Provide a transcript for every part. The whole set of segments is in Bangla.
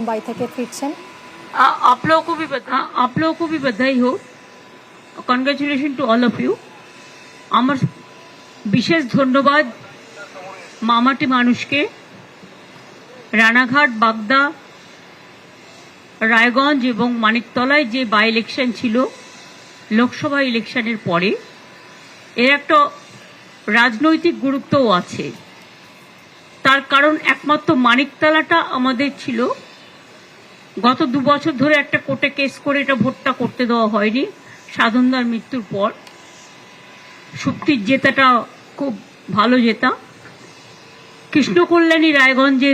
मुंबई থেকে ফিরছেন। आप लोगों को भी बधाई हो। Congratulation to all of you. আমার বিশেষ ধন্যবাদ মামাটি মানুষকে। রানাঘাট, বাগদা, রায়গঞ্জ এবং মানিকতলায় যে বাই ইলেকশন ছিল লোকসভা ইলেকশনের পরে, এর একটা রাজনৈতিক গুরুত্বও আছে। তার কারণ একমাত্র মানিকতলাটা আমাদের ছিল, গত 2 বছর ধরে একটা কোর্টে কেস করে এটা ভোটটা করতে দেওয়া হয়নি। সাধনদার মৃত্যুর পর সুপ্তির জেতাটা খুব ভালো জেতা। কৃষ্ণকল্যাণী রায়গঞ্জে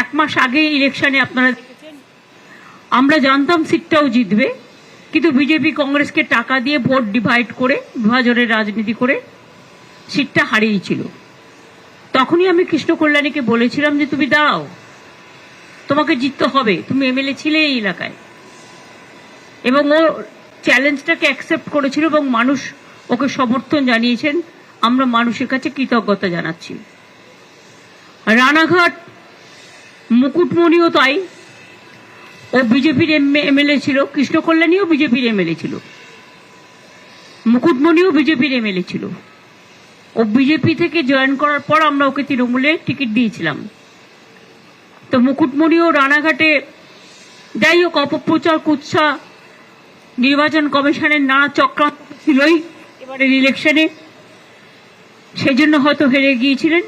1 মাস আগে ইলেকশনে আপনারা দেখেছেন, আমরা জানতাম সিটটাও জিতবে, কিন্তু বিজেপি কংগ্রেসকে টাকা দিয়ে ভোট ডিভাইড করে, বিভাজনের রাজনীতি করে সিটটা হারিয়েছিল। তখনই আমি কৃষ্ণকল্যাণীকে বলেছিলাম যে তুমি দাঁড়াও, তোমাকে জিততে হবে, তুমি এমএলএ ছিলে এই এলাকায়। এবং ও চ্যালেঞ্জটাকে অ্যাকসেপ্ট করেছিল এবং মানুষ ওকে সমর্থন জানিয়েছেন। আমরা মানুষের কাছে কৃতজ্ঞতা জানাচ্ছি। রানাঘাট মুকুটমণিও তাই, ও বিজেপির এমএলএ ছিল, কৃষ্ণকল্যাণীও বিজেপির এমএলএ ছিল, মুকুটমণিও বিজেপির এমএলএ ছিল। ও বিজেপি থেকে জয়েন করার পর আমরা ওকে তৃণমূলে টিকিট দিয়েছিলাম। তো মুকুটমণিও রানাঘাটে, যাই হোক, অপপ্রচার কুৎসা, নির্বাচন কমিশনের নানা চক্রান্ত ছিলই এবারের ইলেকশনে, সেজন্য হয়তো হেরে গিয়েছিলেন।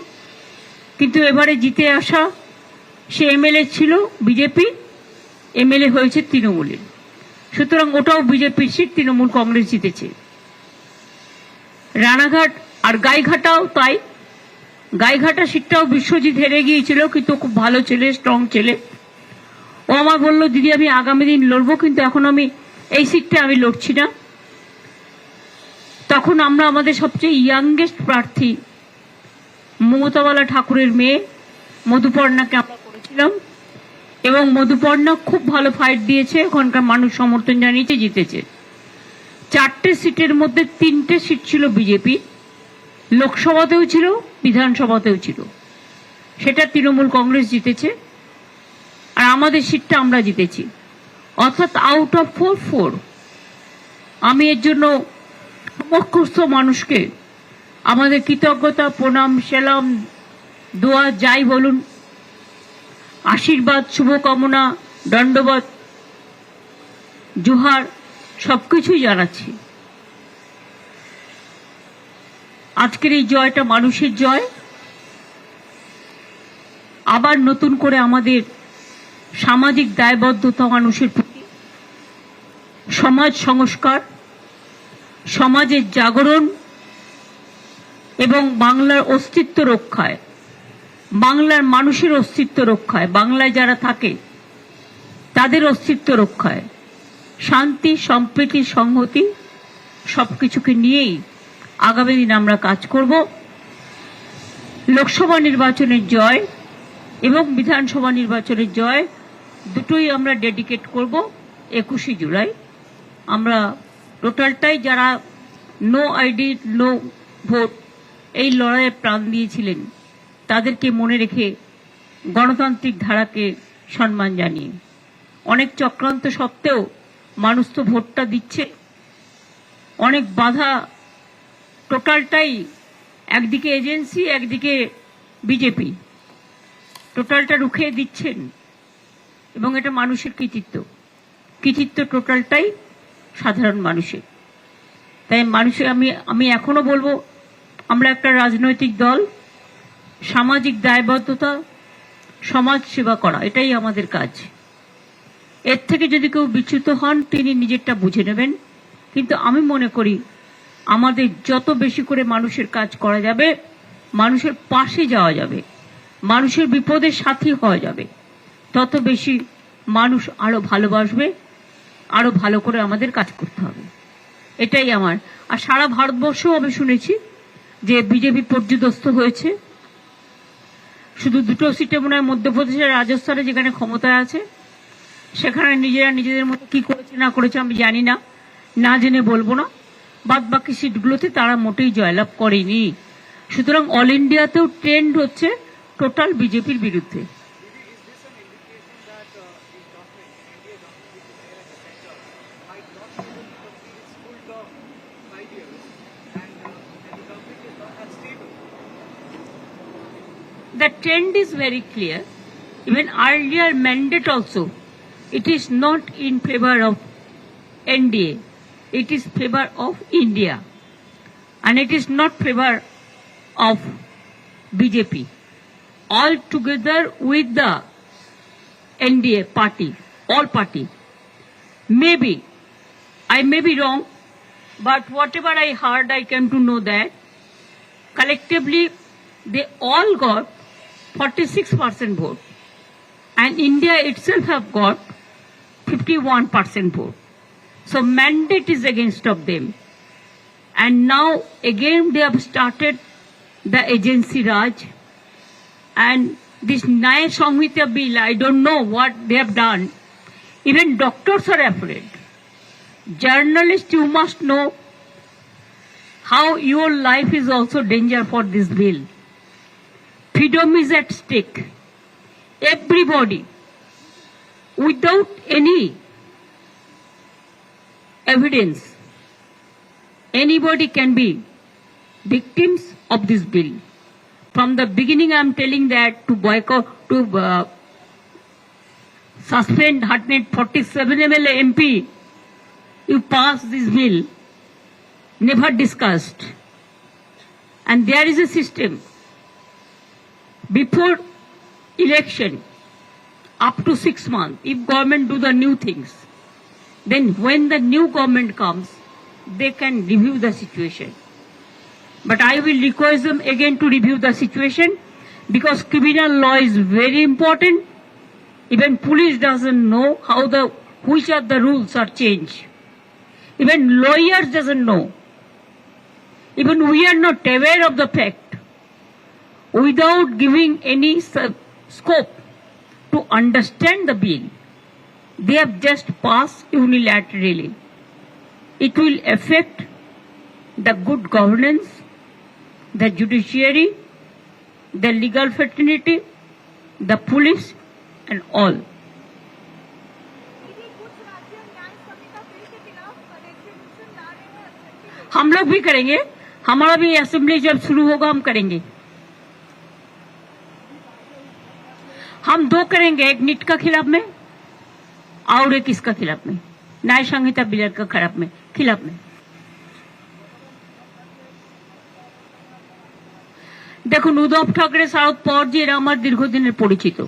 কিন্তু এবারে জিতে আসা, সে এমএলএ ছিল বিজেপি, এমএলএ হয়েছে তৃণমূলের। সুতরাং ওটাও বিজেপির সিট, তৃণমূল কংগ্রেস জিতেছে। রানাঘাট আর গাইঘাটাও তাই, গাইঘাটা সিটটাও বিশ্বজিৎ হেরে গিয়েছিল, কিন্তু খুব ভালো ছেলে, স্ট্রং ছেলে। ও আমার বললো, দিদি আমি আগামী দিন লড়বো, কিন্তু এখন আমি এই সিটটা আমি লড়ছি না। তখন আমরা আমাদের সবচেয়ে ইয়াংগেস্ট প্রার্থী মমতাবালা ঠাকুরের মেয়ে মধুপর্ণাকে আমরা করেছিলাম, এবং মধুপর্ণা খুব ভালো ফাইট দিয়েছে, ওখানকার মানুষ সমর্থন জানিয়েছে, জিতেছে। 4টে সিটের মধ্যে 3টে সিট ছিল বিজেপি, লোকসভাতেও ছিল, বিধানসভাতেও ছিল। সেটা তৃণমূল কংগ্রেস জিতেছে, আর আমাদের সিটটা আমরা জিতেছি। অর্থাৎ আউট অফ 4। আমি এর জন্য সমস্ত মানুষকে আমাদের কৃতজ্ঞতা, প্রণাম, সেলাম, দোয়া যাই বলুন, আশীর্বাদ, শুভকামনা, দণ্ডবত, জোহার সবকিছুই জানাচ্ছি। আজকের এই জয়টা মানুষের জয়। আবার নতুন করে আমাদের সামাজিক দায়বদ্ধতা, মানুষের প্রতি সমাজ সংস্কার, সমাজের জাগরণ এবং বাংলার অস্তিত্ব রক্ষায়, বাংলার মানুষের অস্তিত্ব রক্ষায়, বাংলায় যারা থাকে তাদের অস্তিত্ব রক্ষায়, শান্তি, সম্প্রীতি, সংহতি সবকিছুকে নিয়েই আগামী দিন আমরা কাজ করব। লোকসভা নির্বাচনের জয় এবং বিধানসভা নির্বাচনের জয় দুটোই আমরা ডেডিকেট করব 21শে জুলাই। আমরা টোটালটাই যারা নো আইডি নো ভোট এই লড়াইয়ে প্রাণ দিয়েছিলেন তাদেরকে মনে রেখে গণতান্ত্রিক ধারাকে সম্মান জানিয়ে, অনেক চক্রান্ত সত্ত্বেও মানুষ তো ভোটটা দিচ্ছে, অনেক বাধা, টোটালটাই একদিকে এজেন্সি, একদিকে বিজেপি, টোটালটা রুখে দিচ্ছেন, এবং এটা মানুষের কৃতিত্ব টোটালটাই সাধারণ মানুষের। তাই মানুষের আমি এখনো বলবো, আমরা একটা রাজনৈতিক দল, সামাজিক দায়বদ্ধতা, সমাজ সেবা করা, এটাই আমাদের কাজ। এর থেকে যদি কেউ বিচ্যুত হন, তিনি নিজেরটা বুঝে নেবেন। কিন্তু আমি মনে করি আমাদের যত বেশি করে মানুষের কাজ করা যাবে, মানুষের পাশে যাওয়া যাবে, মানুষের বিপদের সাথী হওয়া যাবে, তত বেশি মানুষ আরো ভালোবাসবে, আরো ভালো করে আমাদের কাজ করতে হবে। এটাই আমার। আর সারা ভারতবর্ষেও আমি শুনেছি যে বিজেপি পর্যুদস্ত হয়েছে। শুধু 2টো সিটে মনে হয় মধ্যপ্রদেশের, রাজস্থানে যেখানে ক্ষমতায় আছে, সেখানে নিজেরা নিজেদের মতো কি করেছে না করেছে আমি জানি না, না জেনে বলবো না। বাদ বাকি সিটগুলোতে তারা মোটেই জয়লাভ করেনি। সুতরাং অল ইন্ডিয়াতেও ট্রেন্ড হচ্ছে টোটাল বিজেপির বিরুদ্ধে। that the government, India government, which is there at the center, might not be able to complete its full term, 5 years, and the government is not that stable. The trend is very clear. Even earlier mandate also, it is not in favor of NDA. It is favor of India. And it is not favor of BJP. All together with the NDA party, all party. Maybe, I may be wrong, but whatever I heard, I came to know that collectively they all got 46% vote. And India itself have got 51% vote. So mandate is against of them. And now again they have started the agency Raj. And this Nyaya Samhita bill, I don't know what they have done. Even doctors are afraid. Journalists, you must know how your life is also danger for this bill. Freedom is at stake. Everybody, without any evidence, anybody can be victims of this bill. From the beginning, I am telling that to boycott, to suspend 147 MLA MP, you pass this bill, never discussed. And there is a system. Before election, up to 6 months, if government do the new things, then when the new government comes, they can review the situation. But I will request them again to review the situation because criminal law is very important. Even police doesn't know how which of the rules are changed. Even lawyers doesn't know. Even we are not aware of the fact. Without giving any scope to understand the bill, they have just passed unilaterally. It will affect the good governance, the judiciary, the legal fraternity, the police, and all. हम लोग भी करेंगे, हमारा भी असेंबली जब शुरू होगा हम करेंगे. हम 2 करेंगे, एक नीट का खिलाफ में और एक इसका खिलाफ में, न्याय संहिता बिल का खिलाफ में. দেখুন উদ্ধব ঠাকরে শরদ পাওয়ারজি এরা আমার দীর্ঘদিনের পরিচিত.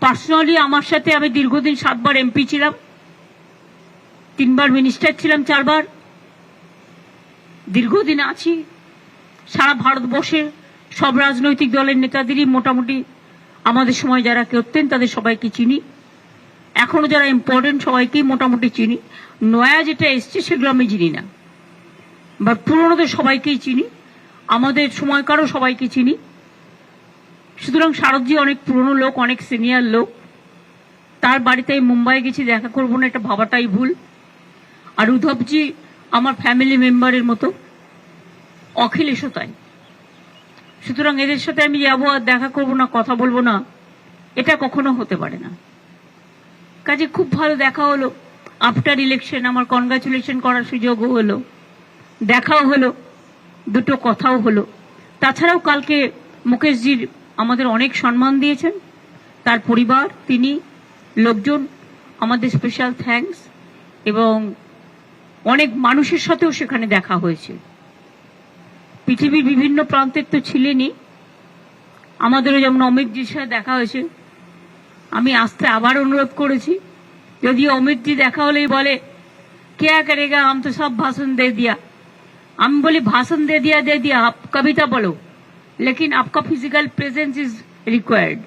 পার্সোনালি আমার সাথে আমি দীর্ঘদিন 7 বার এমপি ছিলাম, 3 বার মিনিস্টার ছিলাম, 4 বার দীর্ঘদিন আছি. সারা ভারতবর্ষে সব রাজনৈতিক দলের নেতাদেরই মোটামুটি আমাদের সময় যারা করতেন তাদের সবাইকে চিনি. এখনো যারা ইম্পর্টেন্ট সবাইকেই মোটামুটি চিনি. নয়া যেটা এসছে সেগুলো আমি চিনি না, বাট পুরোনোদের সবাইকেই চিনি, আমাদের সময়কারও সবাইকে চিনি. সুতরাং শারদজি অনেক পুরনো লোক, অনেক সিনিয়র লোক. তার বাড়িতে মুম্বাই গেছি, দেখা করবো না এটা ভাবাটাই ভুল. আর উদ্ধবজি আমার ফ্যামিলি মেম্বারের মতো, অখিলেশও তাই. সুতরাং এদের সাথে আমি যাবো আর দেখা করবো না, কথা বলবো না, এটা কখনো হতে পারে না. কাজে খুব ভালো দেখা হলো. আফটার ইলেকশন আমার কনগ্রাচুলেশন করার সুযোগও হলো, দেখাও হলো, দুটো কথাও হলো. তাছাড়াও কালকে মুকেশজির আমাদের অনেক সম্মান দিয়েছেন, তার পরিবার, তিনি, লোকজন, আমাদের স্পেশাল থ্যাঙ্কস. এবং অনেক মানুষের সাথেও সেখানে দেখা হয়েছে. পৃথিবীর বিভিন্ন প্রান্তের তো ছিলেনই, আমাদেরও যেমন অমিতজির সাথে দেখা হয়েছে. আমি আসতে আবার অনুরোধ করেছি, যদিও অমিতজি দেখা হলেই বলে क्या करेगा, हम तो सब भाषण दे दिया. हम बोली भाषण दे दिया, आप कविता बोलो, लेकिन आपका फिजिकल प्रेजेंस इज रिक्वायर्ड.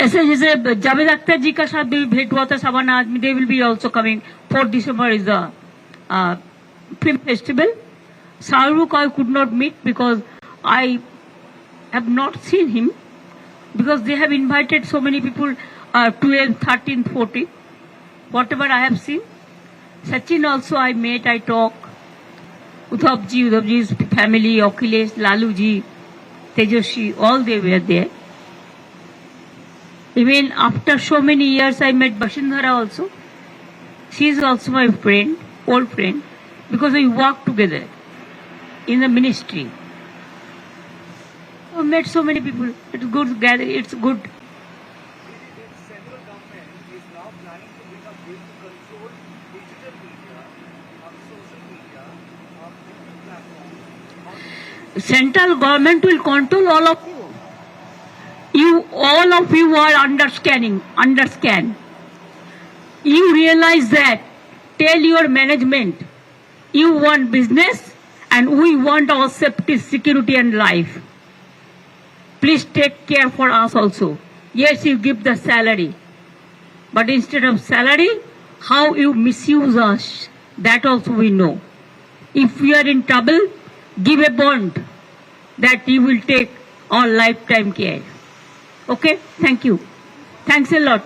ऐसे जैसे जावेद अख्तर जी का साथ भी भेंट हुआ था सवाना आदमी, they will be also coming. 4 December is the film festival. Shahrukh I could not meet because I have not seen him, because they have invited so many people, 12, 13, 14, whatever I have seen. Sachin also I met, I talk. Uddhavji's family, Akhilesh, Laluji, Tejoshi, all they were there. Even after so many years, I met Bashindhara also. She is also my friend, old friend, because we worked together in the ministry. I met so many people. It's good gathering. It's good. The central government is now planning to bring a bill to control digital media, social media, digital platforms. Central government will control all of you. All of you are underscan. You realize that. Tell your management, you want business and we want our safety, security and life. Please take care for us also. Yes, you give the salary. But instead of salary, how you misuse us, that also we know. If we are in trouble, give a bond that you will take our lifetime care. Okay? Thank you. Thanks a lot.